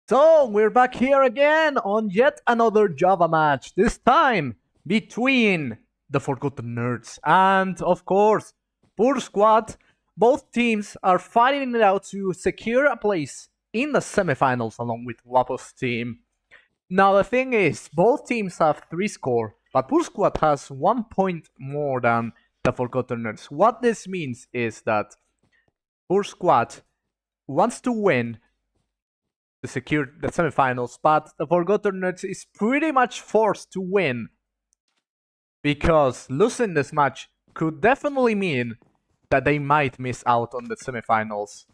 So, we're back here again on yet another Java match, this time between the Forgotten Nerds and, of course, Purr Squad. Both teams are fighting it out to secure a place in the semifinals along with Wapo's team. Now, the thing is, both teams have 3 score, but Purr Squad has 1 point more than the Forgotten Nerds. What this means is that Purr Squad wants to win to secure the semifinals, but the Forgotten Nerds is pretty much forced to win because losing this match could definitely mean that they might miss out on the semifinals.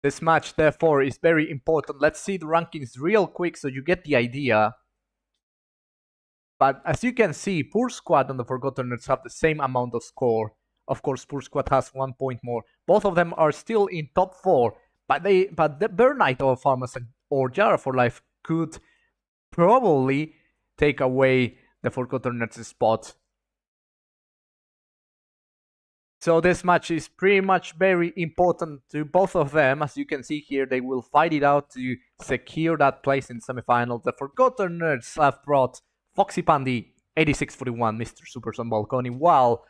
This match, therefore, is very important. Let's see the rankings real quick so you get the idea. But as you can see, Purr Squad and the Forgotten Nerds have the same amount of score. Of course, Purr Squad has 1 point more. Both of them are still in top 4. But the Burn Knight or Pharmacy or Jara for Life could probably take away the Forgotten Nerds' spot. So this match is pretty much very important to both of them. As you can see here, they will fight it out to secure that place in semifinals. The Forgotten Nerds have brought FoxiePandie, 8641, Mrsuperzzzz and Valkoni, while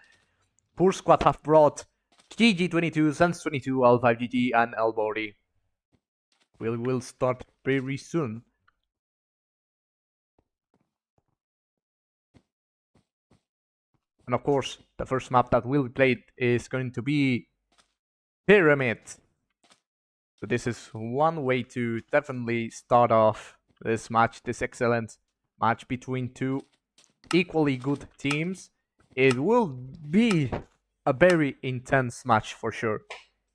Purr Squad have brought GG22, Sense22, L5GG, and elvori. We will start very soon. And of course, the first map that will be played is going to be Pyramid. So this is one way to definitely start off this match, this excellent match between two equally good teams. It will be a very intense match for sure.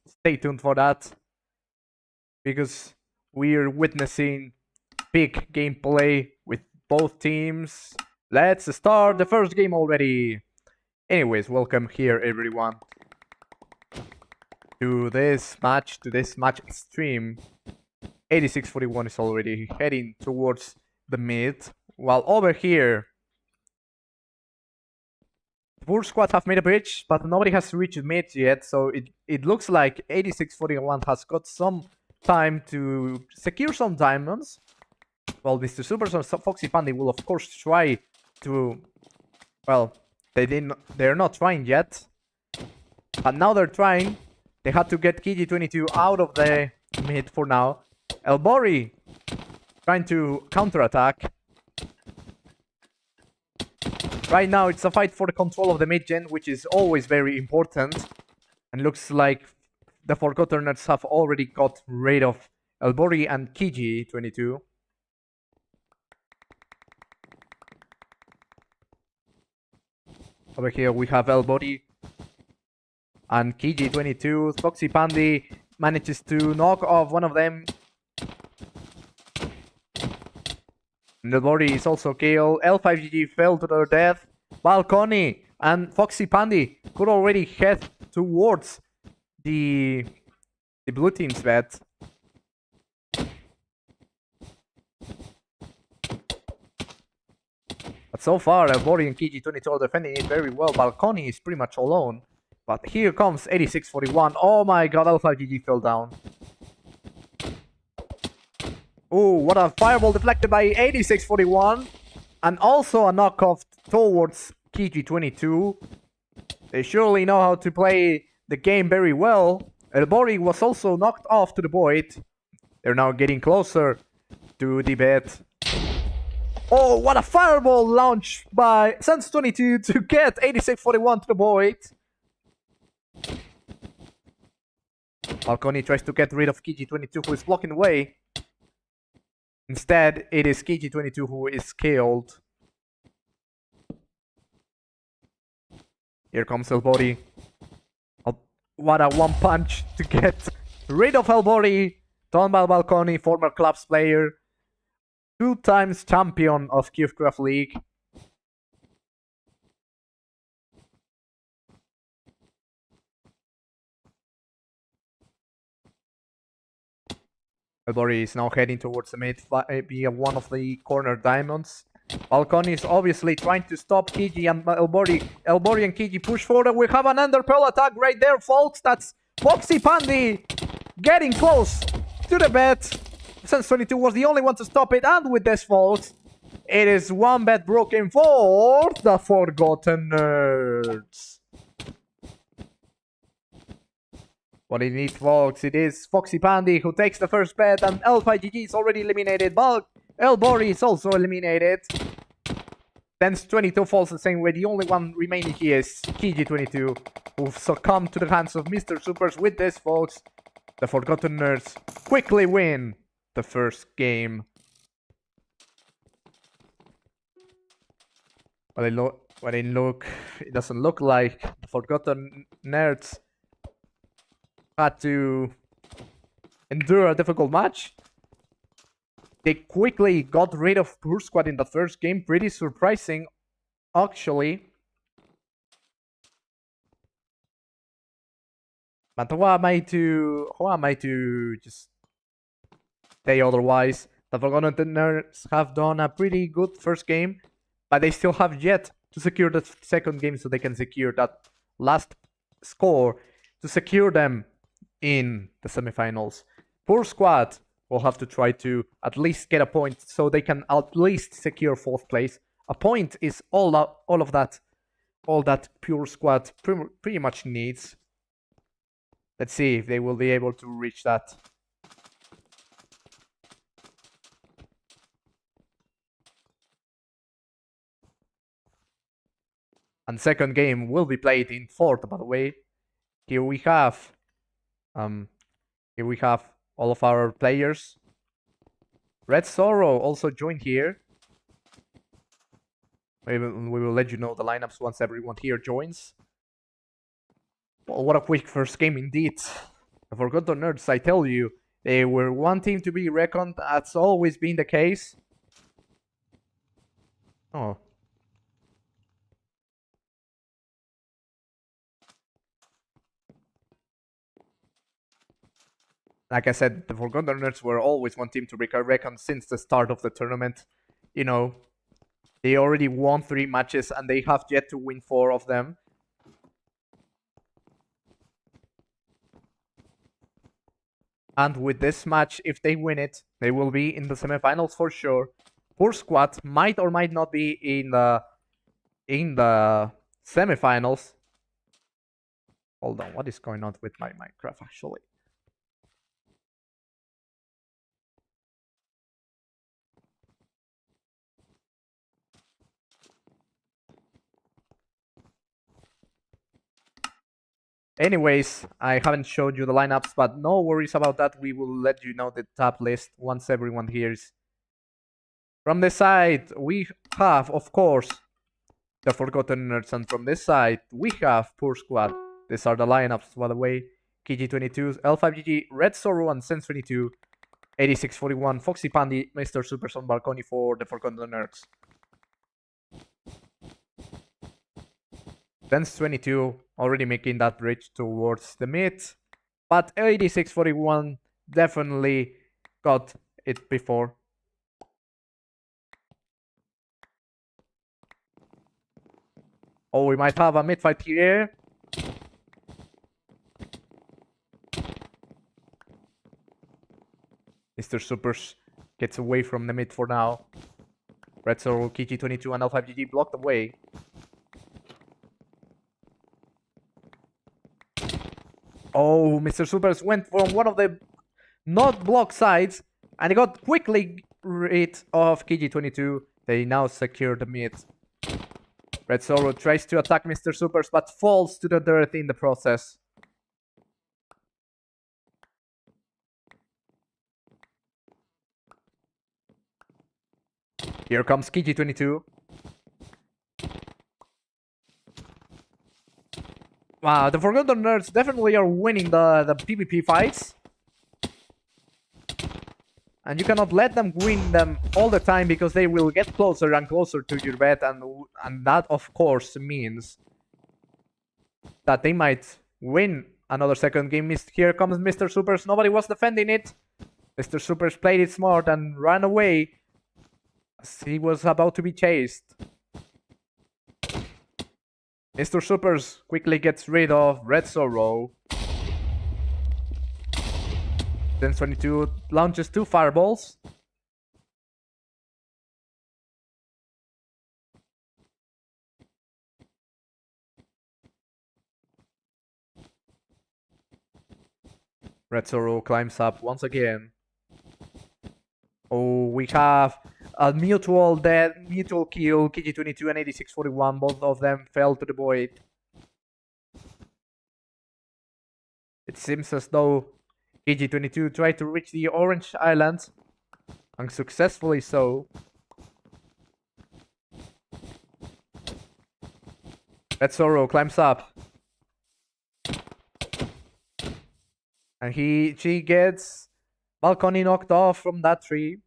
Stay tuned for that, because we're witnessing big gameplay with both teams. Let's start the first game already. Anyways, welcome here everyone to this match stream. 8641 is already heading towards the mid, while over here Purr Squad have made a bridge, but nobody has reached mid yet, so it looks like 8641 has got some time to secure some diamonds. Well, Mrsuperzzzz and FoxiePandie will of course try to, well, they're not trying yet, but now they're trying. They had to get GG22 out of the mid for now. elvori trying to counterattack. Right now, it's a fight for the control of the mid-gen, which is always very important. And looks like the Forgotten Nerds have already got rid of elvori and GG22. Over here, we have elvori and GG22. FoxiePandie manages to knock off one of them. elvori is also killed. L5GG fell to their death. Valkoni and FoxiePandie could already head towards the blue team's bed. But so far, elvori and GG22 are defending it very well. Valkoni is pretty much alone. But here comes 8641. Oh my god, L5GG fell down. Oh, what a fireball deflected by 8641. And also a knockoff towards GG22. They surely know how to play the game very well. elvori was also knocked off to the void. They're now getting closer to the bed. Oh, what a fireball launch by Sense22 to get 8641 to the void. Valkoni tries to get rid of GG22, who is blocking the way. Instead, it is GG22 who is killed. Here comes elvori. Oh, what a one punch to get rid of elvori. Done by Valkoni, former clubs player. 2 times champion of Cqree League. elvori is now heading towards the mid via one of the corner diamonds. Valkoni is obviously trying to stop GG and elvori. elvori and GG push forward. We have an Ender Pearl attack right there, folks. That's FoxiePandie getting close to the bed. Since 22 was the only one to stop it, and with this fault, it is one bet broken for the Forgotten Nerds. What do you need, folks? It is FoxiePandie who takes the first bet, and elvori is already eliminated. elvori is also eliminated. Then 22 falls the same way. The only one remaining here is Cqree22, who succumbed to the hands of Mrsuperzzzz. With this, folks, the Forgotten Nerds quickly win the first game. But it doesn't look like the Forgotten Nerds had to endure a difficult match. They quickly got rid of Purr Squad in the first game. Pretty surprising, actually. But who am I to just say otherwise? The Forgotten Nerds have done a pretty good first game, but they still have yet to secure the second game, so they can secure that last score to secure them in the semifinals. Purr Squad will have to try to at least get a point, so they can at least secure 4th place. A point is all that Purr Squad pretty much needs. Let's see if they will be able to reach that. And second game will be played in 4th, by the way. Here we have all of our players. Red Sorrow also joined here. We will let you know the lineups once everyone here joins. Well, what a quick first game indeed. The Forgotten Nerds, I tell you, they were one team to be reckoned. That's always been the case. Oh. Like I said, the Forgotten Nerds were always one team to be reckoned since the start of the tournament. You know, they already won 3 matches and they have yet to win 4 of them. And with this match, if they win it, they will be in the semifinals for sure. Purr Squad might or might not be in the semifinals. Hold on, what is going on with my Minecraft actually? Anyways, I haven't showed you the lineups, but no worries about that. We will let you know the top list once everyone hears. From this side, we have, of course, the Forgotten Nerds, and from this side, we have Purr Squad. These are the lineups, by the way. Cqree22, elvori, Red Sorrow, and Sense22, 8641, FoxiePandie, Mrsuperzzzz, and Valkoni for the Forgotten Nerds. Sense22 already making that bridge towards the mid, but 8641 definitely got it before. Oh, we might have a mid fight here. Mrsuperzzzz gets away from the mid for now. Red Sorrow, Cqree22, and elvori blocked away. Oh, Mrsuperzzzz went from one of the not blocked sides, and he got quickly rid of Cqree22. They now secure the mid. Red Sorrow tries to attack Mrsuperzzzz, but falls to the dirt in the process. Here comes Cqree22. Wow, the Forgotten Nerds definitely are winning the PvP fights. And you cannot let them win them all the time, because they will get closer and closer to your bet, and that of course means that they might win another second game. Here comes Mrsuperzzzz. Nobody was defending it. Mrsuperzzzz played it smart and ran away as he was about to be chased. Mrsuperzzzz quickly gets rid of Red Sorrow. Then 22 launches 2 fireballs. Red Zoro climbs up once again. Oh, we have a mutual kill. KG22 and 8641. Both of them fell to the void. It seems as though KG22 tried to reach the orange island. Unsuccessfully so. Red Zoro climbs up. And she gets Valkoni knocked off from that tree.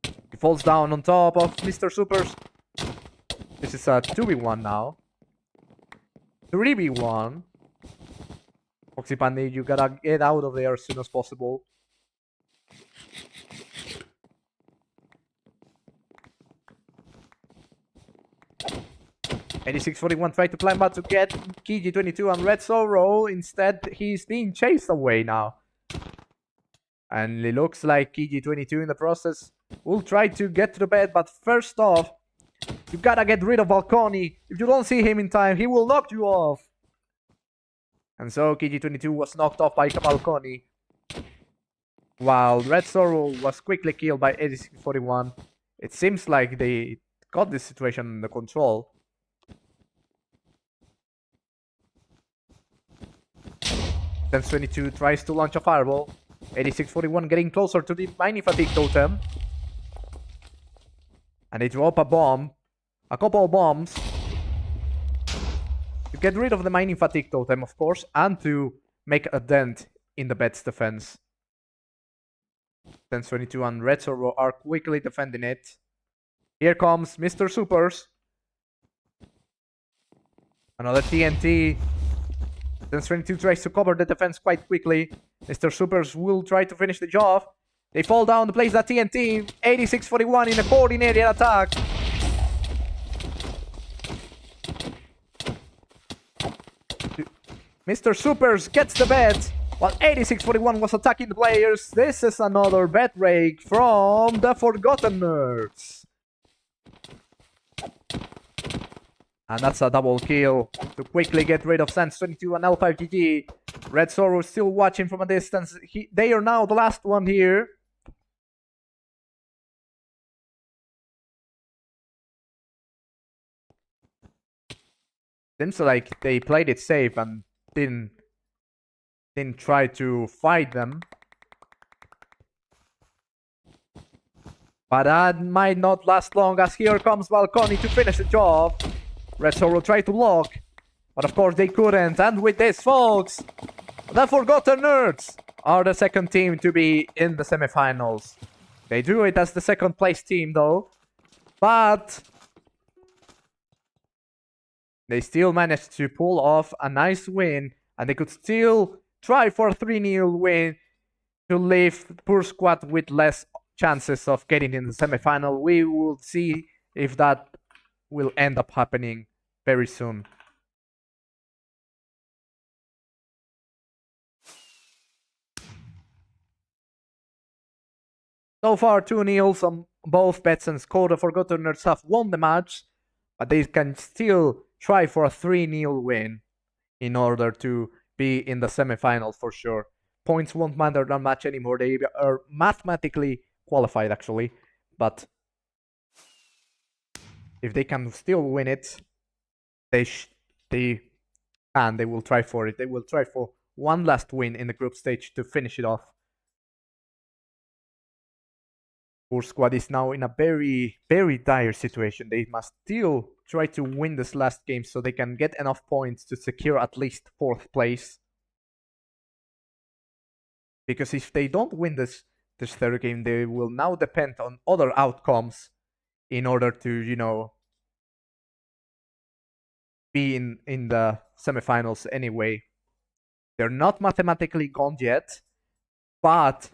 He falls down on top of Mrsuperzzzz. This is a 2v1 now. 3v1. FoxiePandie, you gotta get out of there as soon as possible. KG41 tried to climb out to get KG22 and Red Zoro. Instead, he's being chased away now. And it looks like KG22 in the process will try to get to the bed, but first off, you gotta get rid of Valkoni. If you don't see him in time, he will knock you off. And so KG22 was knocked off by Valkoni, while Red Zoro was quickly killed by 8641. It seems like they got this situation under control. Then 22 tries to launch a fireball. 8641 getting closer to the mining fatigue totem. And they drop a bomb. A couple of bombs. To get rid of the mining fatigue totem, of course. And to make a dent in the bed's defense. Then 22 and Red Zoro are quickly defending it. Here comes Mrsuperzzzz. Another TNT. Then 22 tries to cover the defense quite quickly. Mrsuperzzzz will try to finish the job. They fall down to place that TNT. 8641 in a coordinated attack. Mrsuperzzzz gets the bed while 8641 was attacking the players. This is another bed rake from the Forgotten Nerds. And that's a double kill to quickly get rid of Sans22 and L5GG. Red Zoro is still watching from a distance. They are now the last one here. Seems like they played it safe and didn't try to fight them. But that might not last long, as here comes Valkoni to finish the job. Red Zoro tried to block, but of course they couldn't. And with this, folks, the Forgotten Nerds are the second team to be in the semifinals. They do it as the second place team though, but they still managed to pull off a nice win, and they could still try for a 3-0 win to leave Purr Squad with less chances of getting in the semifinal. We will see if that will end up happening very soon. So far, 2-0 on both bets, and Cqree, the Forgotten Nerds, have won the match, but they can still try for a 3-0 win in order to be in the semifinals for sure. Points won't matter that much anymore. They are mathematically qualified, actually, but if they can still win it, they will try for it. They will try for one last win in the group stage to finish it off. Purr Squad is now in a very, very dire situation. They must still try to win this last game so they can get enough points to secure at least 4th place. Because if they don't win this third game, they will now depend on other outcomes in order to, you know, be in the semifinals anyway. They're not mathematically gone yet, but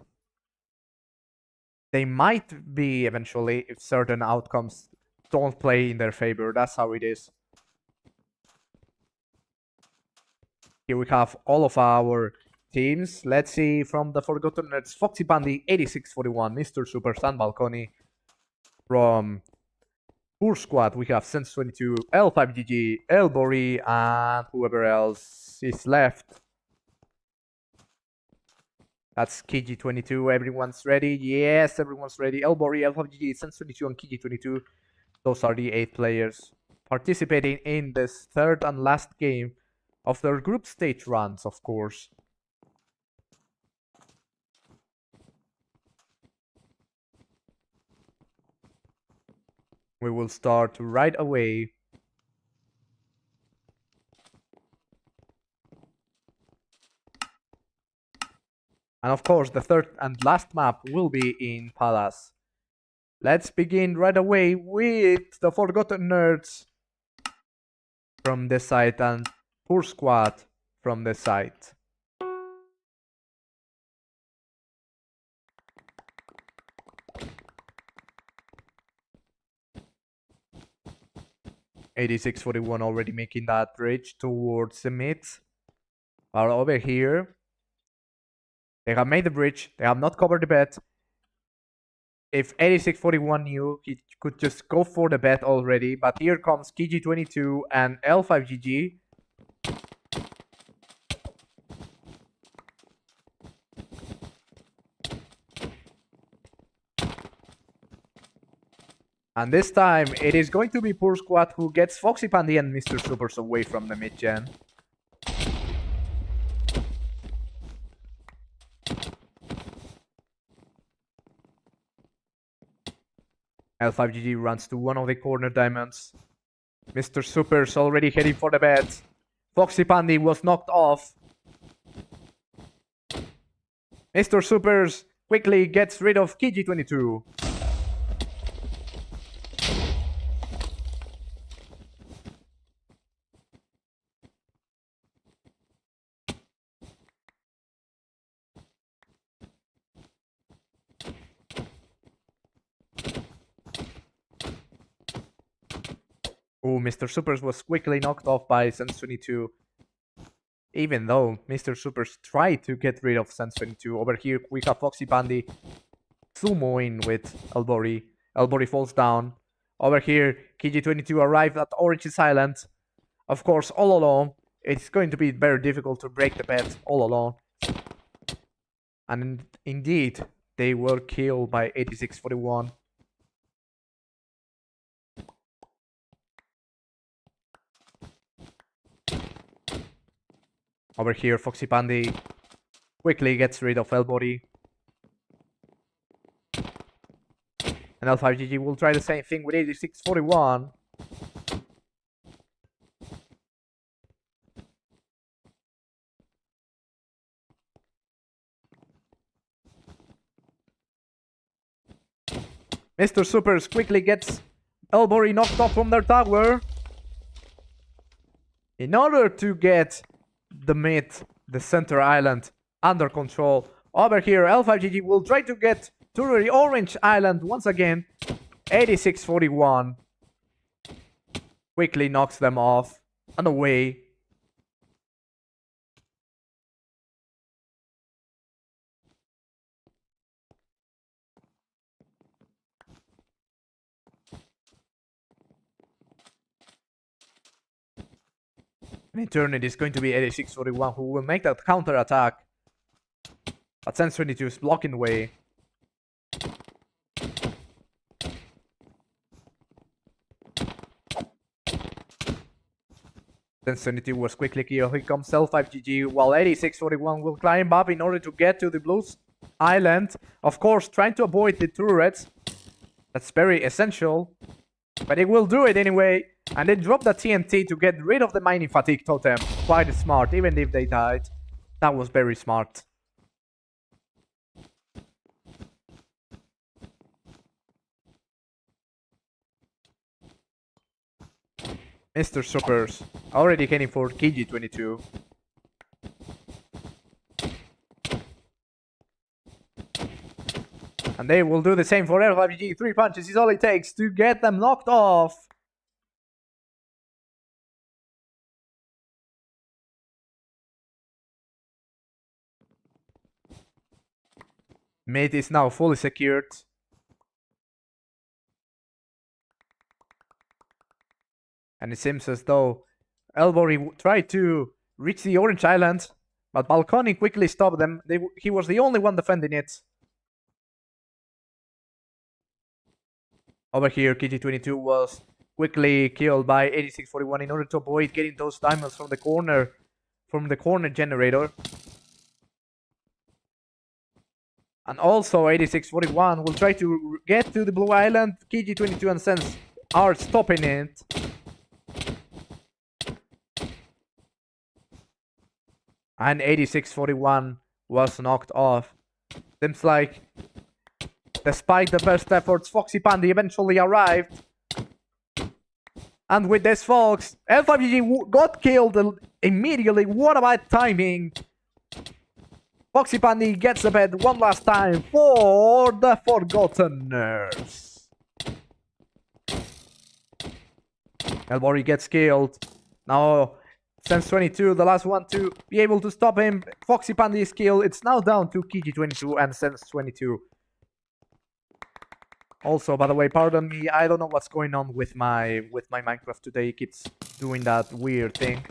they might be eventually if certain outcomes don't play in their favor. That's how it is. Here we have all of our teams. Let's see from the Forgotten Nerds, FoxiePandie 8641, Mrsuperzzzz and Valkoni. From Purr Squad, we have Sense22, L5GG, elvori, and whoever else is left. That's Cqree22. Everyone's ready. Yes, everyone's ready. elvori, L5GG, Sense22, and Cqree22. Those are the 8 players participating in this third and last game of their group stage runs, of course. We will start right away. And of course, the third and last map will be in Palace. Let's begin right away with the Forgotten Nerds from this side and Purr Squad from this side. (8641) already making that bridge towards the mid. While over here, they have made the bridge. They have not covered the bet. If 8641 knew, he could just go for the bet already. But here comes Cqree22 and L5GG. And this time, it is going to be Purr Squad who gets FoxiePandie and Mrsuperzzzz away from the mid-gen. L5GG runs to one of the corner diamonds. Mrsuperzzzz already heading for the bet. FoxiePandie was knocked off. Mrsuperzzzz quickly gets rid of Cqree22. Oh, Mrsuperzzzz was quickly knocked off by Sense22. Even though Mrsuperzzzz tried to get rid of Sense22. Over here, we have FoxiePandie sumoing with elvori. elvori falls down. Over here, Cqree22 arrived at Orange's Island. Of course, all alone. It's going to be very difficult to break the bet all alone. And indeed, they were killed by 8641. Over here, FoxiePandie quickly gets rid of elvori. And L5GG will try the same thing with 8641. Mrsuperzzzz quickly gets elvori knocked off from their tower. In order to get the center island under control. Over here, L5GG will try to get to the orange island once again. 8641 quickly knocks them off and away. In turn, it is going to be 8641 who will make that counter attack. But Sense22 is blocking the way. Sense22 was quickly killed. Here comes L5GG, while 8641 will climb up in order to get to the blue island. Of course, trying to avoid the turrets. That's very essential. But it will do it anyway. And they drop the TNT to get rid of the mining fatigue totem. Quite smart, even if they died. That was very smart. Mrsuperzzzz already heading for Cqree22. And they will do the same for L5GG. 3 punches is all it takes to get them knocked off. Mid is now fully secured. And it seems as though elvori tried to reach the orange island, but Valkoni quickly stopped them. He was the only one defending it. Over here, Cqree was quickly killed by 8641 in order to avoid getting those diamonds from the corner generator. And also 8641 will try to get to the blue island. Cqree and Sense are stopping it. And 8641 was knocked off. Seems like, despite the best efforts, FoxiePandie eventually arrived. And with this, folks, L5GG got killed immediately. What about timing? FoxiePandie gets a bed one last time for the Forgotten Nerds. elvori gets killed. Now, Sense22, the last one to be able to stop him. FoxiePandie is killed. It's now down to Cqree and Sense22. Also, by the way, pardon me, I don't know what's going on with my Minecraft today. It keeps doing that weird thing.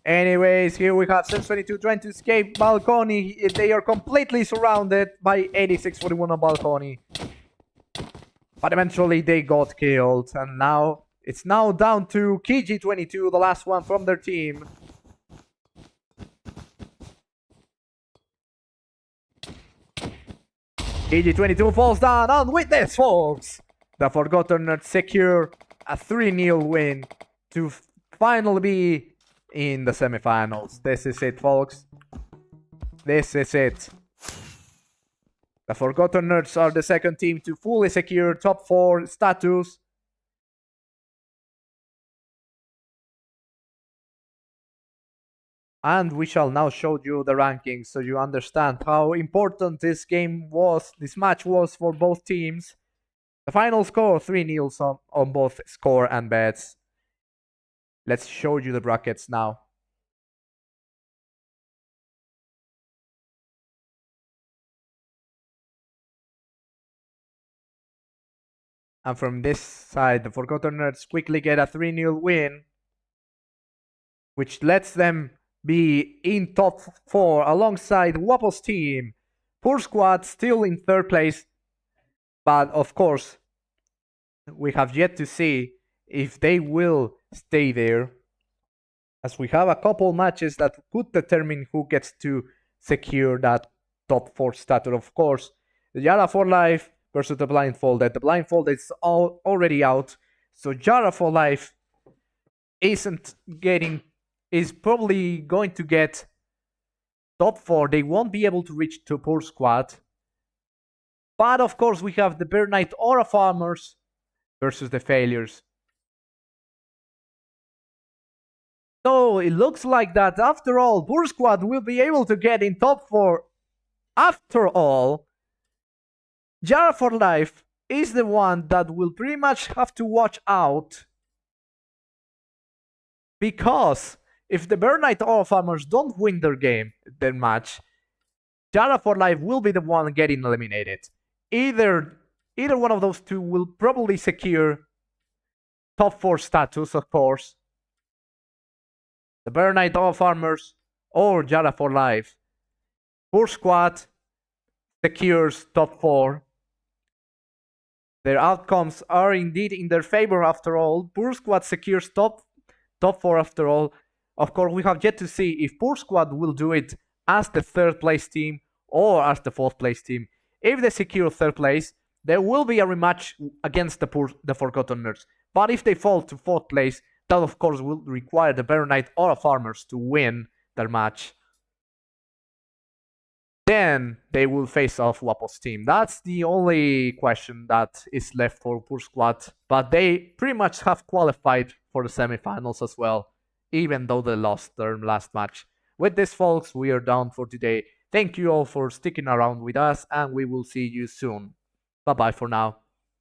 Anyways, here we have Sense22 trying to escape Valkoni. They are completely surrounded by 8641 on Valkoni. But eventually they got killed. And now it's now down to Cqree, the last one from their team. Cqree falls down. And with this, folks, the Forgotten Nerds secure a 3-0 win to finally be in the semifinals. This is it, folks. This is it. The Forgotten Nerds are the second team to fully secure top 4 status. And we shall now show you the rankings so you understand how important this match was for both teams. The final score, 3-0 on both score and bets. Let's show you the brackets now. And from this side, the Forgotten Nerds quickly get a 3-0 win, which lets them be in top 4 alongside Wapo's team. Purr Squad still in 3rd place, but of course, we have yet to see if they will stay there, as we have a couple matches that could determine who gets to secure that top 4 status. Of course, Yara for Life versus the Blindfolded. The Blindfolded is already out, so Yara for Life is probably going to get top 4. They won't be able to reach to Purr Squad. But of course, we have the Bear Knight Aura Farmers versus the Failures. So it looks like that after all, Purr Squad will be able to get in top 4. After all, Yara for Life is the one that will pretty much have to watch out. Because if the Bear Knight Aura Farmers don't win their match, Yara for Life will be the one getting eliminated. Either one of those two will probably secure top 4 status, of course. The Bear Knight Aura Farmers or Yara for Life. Purr Squad secures top 4. Their outcomes are indeed in their favor after all. Purr Squad secures top 4 after all. Of course, we have yet to see if Purr Squad will do it as the 3rd place team or as the 4th place team. If they secure 3rd place, there will be a rematch against the Forgotten Nerds. But if they fall to 4th place, that of course will require the Bear Knight Aura Farmers to win their match. Then they will face off Wapo's team. That's the only question that is left for Purr Squad. But they pretty much have qualified for the semifinals as well, even though they lost their last match. With this, folks, we are done for today. Thank you all for sticking around with us, and we will see you soon. Bye-bye for now.